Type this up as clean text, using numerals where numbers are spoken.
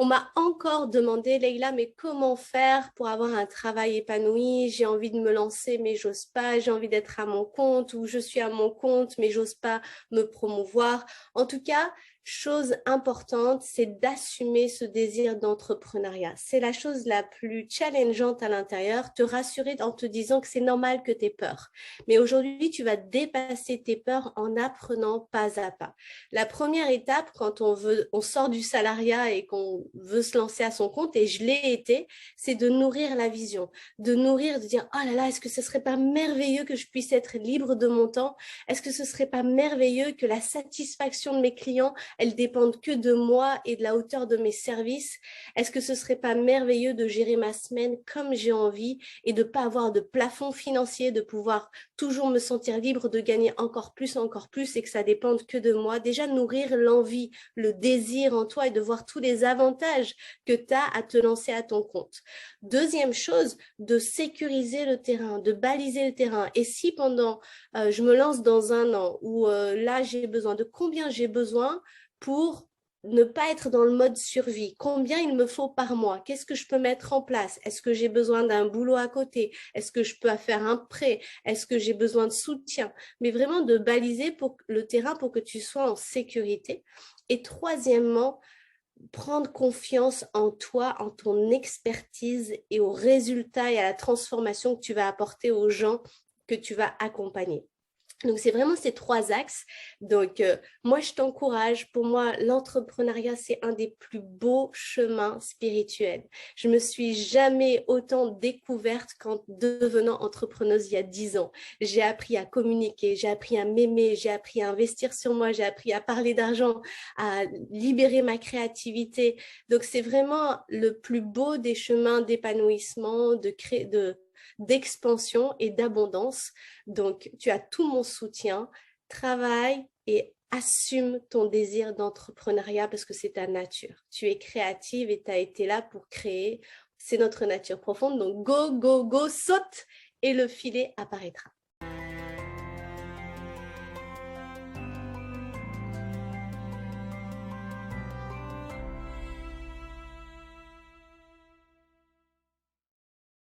On m'a encore demandé, Leïla, mais comment faire pour avoir un travail épanoui? J'ai envie de me lancer, mais j'ose pas. J'ai envie d'être à mon compte ou je suis à mon compte, mais j'ose pas me promouvoir. En tout cas, chose importante, c'est d'assumer ce désir d'entrepreneuriat. C'est la chose la plus challengeante à l'intérieur, te rassurer en te disant que c'est normal que tu aies peur. Mais aujourd'hui, tu vas dépasser tes peurs en apprenant pas à pas. La première étape, quand on sort du salariat et qu'on veut se lancer à son compte, et je l'ai été, c'est de nourrir la vision, de nourrir, de dire, oh là là, est-ce que ce serait pas merveilleux que je puisse être libre de mon temps? Est-ce que ce serait pas merveilleux que la satisfaction de mes clients, elle dépende que de moi et de la hauteur de mes services? Est-ce que ce serait pas merveilleux de gérer ma semaine comme j'ai envie et de pas avoir de plafond financier, de pouvoir toujours me sentir libre de gagner encore plus et que ça dépende que de moi? Déjà, nourrir l'envie, le désir en toi et de voir tous les avantages que tu as à te lancer à ton compte. Deuxième chose, de sécuriser le terrain, de baliser le terrain. Et si pendant, je me lance dans un an où là, j'ai besoin de combien j'ai besoin pour ne pas être dans le mode survie. Combien il me faut par mois? Qu'est-ce que je peux mettre en place? Est-ce que j'ai besoin d'un boulot à côté? Est-ce que je peux faire un prêt? Est-ce que j'ai besoin de soutien? Mais vraiment de baliser pour le terrain pour que tu sois en sécurité. Et troisièmement, prendre confiance en toi, en ton expertise et aux résultats et à la transformation que tu vas apporter aux gens que tu vas accompagner. Donc, c'est vraiment ces trois axes. Donc, moi, je t'encourage. Pour moi, l'entrepreneuriat, c'est un des plus beaux chemins spirituels. Je me suis jamais autant découverte qu'en devenant entrepreneuse il y a 10 ans. J'ai appris à communiquer, j'ai appris à m'aimer, j'ai appris à investir sur moi, j'ai appris à parler d'argent, à libérer ma créativité. Donc, c'est vraiment le plus beau des chemins d'épanouissement, d'expansion et d'abondance. Donc, tu as tout mon soutien. Travaille et assume ton désir d'entrepreneuriat parce que c'est ta nature. Tu es créative et tu as été là pour créer. C'est notre nature profonde. Donc, go, go, go, saute et le filet apparaîtra.